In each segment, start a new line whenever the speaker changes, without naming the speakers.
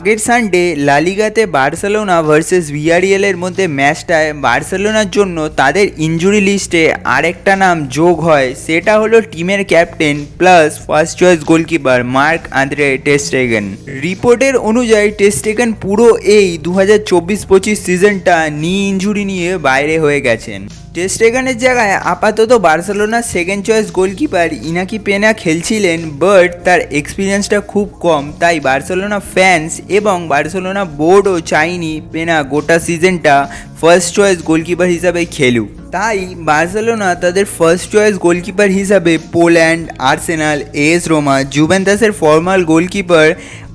আগের সানডে লা লিগাতে Barcelona versus Villarreal এর মধ্যে ম্যাচটায় বার্সেলোনার জন্য তাদের ইনজুরি লিস্টে আরেকটা নাম যোগ হয়, সেটা হলো টিমের captain plus first choice goalkeeper Marc Andre ter Stegen. রিপোর্টের অনুযায়ী টের স্টেগেন পুরো এই 2024-25 সিজনটা নি ইনজুরি নিয়ে বাইরে হয়ে গেছেন। টের স্টেগেনের জায়গায় আপাতত বার্সেলোনার second choice goalkeeper Inaki Pena খেলছিলেন, বাট তার এক্সপিরিয়েন্সটা খুব কম, তাই বার্সেলোনা ফ্যান্স এবং বার্সেলোনা বোর্ডও চায়নি পেনা গোটা সিজনটা ফার্স্ট চয়েস গোলকিপার হিসাবে খেলুক। তাই বার্সেলোনা তাদের ফার্স্ট চয়েস গোলকিপার হিসাবে পোল্যান্ড, আর্সেনাল, এএস রোমা, জুভেন্টাসের ফর্মাল গোলকিপার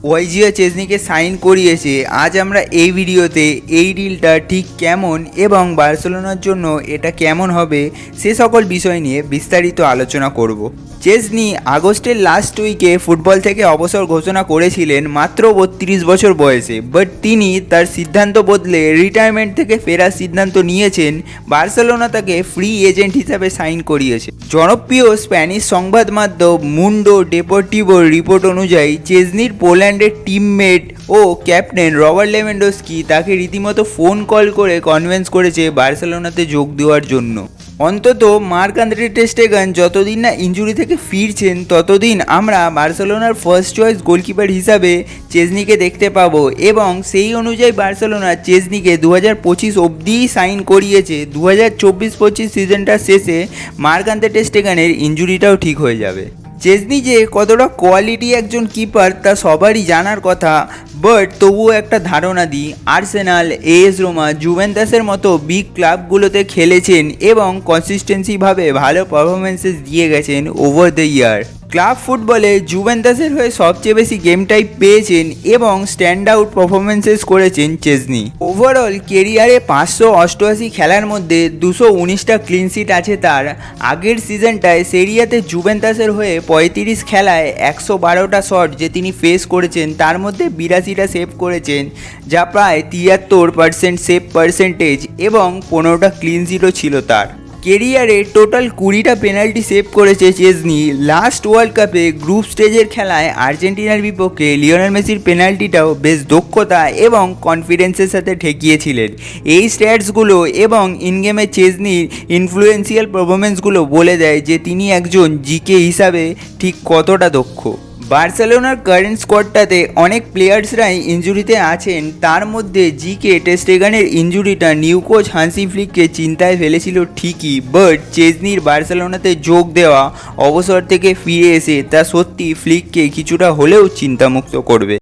ওয়াইজিয়া চেজনিকে সাইন করিয়েছে। আজ আমরা এই ভিডিওতে এই ডিলটা ঠিক কেমন এবং বার্সেলোনার জন্য এটা কেমন হবে সে সকল বিষয় নিয়ে বিস্তারিত আলোচনা করব। চেজনি আগস্টের লাস্ট উইকে ফুটবল থেকে অবসর ঘোষণা করেছিলেন মাত্র 32 বছর বয়সে, বাট তিনি তার সিদ্ধান্ত বদলে রিটায়ারমেন্ট থেকে ফেরার সিদ্ধান্ত নিয়েছেন। বার্সেলোনা তাকে ফ্রি এজেন্ট হিসাবে সাইন করিয়েছে। জনপ্রিয় স্প্যানিশ সংবাদ মাধ্যম মুন্ডো ডেপোর্টিভোর রিপোর্ট অনুযায়ী চেজনির পোল্যান্ডের টিমমেট ও ক্যাপ্টেন রবার্ট লেভানডস্কি তাকে রীতিমতো ফোন কল করে কনভিন্স করেছে বার্সেলোনাতে যোগ দেওয়ার জন্য। অন্তত মার্ক আন্দ্রে টের স্টেগেন যতদিন না ইনজুরি থেকে ফিরছেন ততদিন আমরা বার্সেলোনার ফার্স্ট চয়েস গোলকিপার হিসাবে চেজনিকে দেখতে পাবো এবং সেই অনুযায়ী বার্সেলোনা চেজনিকে 2025 অবধিই সাইন করিয়েছে। 2024-25 সিজনটার শেষে মার্ক আন্দ্রে টের স্টেগেনের ইনজুরিটাও ঠিক হয়ে যাবে। চেজনি যে কতটা কোয়ালিটি একজন কিপার তা সবারই জানার কথা, বাট তবুও একটা ধারণা দিই, আর্সেনাল, এএস রোমা, জুভেন্টাসের মতো বিগ ক্লাবগুলোতে খেলেছেন এবং কনসিস্টেন্সিভাবে ভালো পারফরমেন্সেস দিয়ে গেছেন ওভার দ্য ইয়ার। ক্লাব ফুটবলে জুভেন্টাসের হয়ে সবচেয়ে বেশি গেম টাইপ পেয়েছেন এবং স্ট্যান্ড আউট পারফরমেন্সেস করেছেন চেজনি। ওভারঅল কেরিয়ারে 588 খেলার মধ্যে 219টা ক্লিনশিট আছে তার। আগের সিজনটায় সেরিয়াতে জুভেন্টাসের হয়ে 35 খেলায় 112টা শট যে তিনি ফেস করেছেন, তার মধ্যে 82টা সেভ করেছেন, যা প্রায় 73% সেভ পার্সেন্টেজ এবং 15টা ক্লিনশিটও ছিল তার। কেরিয়ারে টোটাল 20টা পেনাল্টি সেভ করেছে চেজনি। লাস্ট ওয়ার্ল্ড কাপে গ্রুপ স্টেজের খেলায় আর্জেন্টিনার বিপক্ষে লিওনেল মেসির পেনাল্টিটাও বেশ দক্ষতা এবং কনফিডেন্সের সাথে ঠেকিয়েছিলেন। এই স্ট্যাটসগুলো এবং ইনগেমে চেজনির ইনফ্লুয়েন্সিয়াল পারফরমেন্সগুলো বলে দেয় যে তিনি একজন জিকে হিসাবে ঠিক কতটা দক্ষ। বার্সেলোনার কারেন্ট স্কোয়াডটাতে অনেক প্লেয়ার্সরাই ইনজুরিতে আছেন, তার মধ্যে জিকে টের স্টেগেনের ইনজুরিটা নিউ কোচ হান্সি ফ্লিককে চিন্তায় ফেলেছিল ঠিকই, বাট চেজনির বার্সেলোনাতে যোগ দেওয়া, অবসর থেকে ফিরে এসে তা সত্যি ফ্লিককে কিছুটা হলেও চিন্তামুক্ত করবে।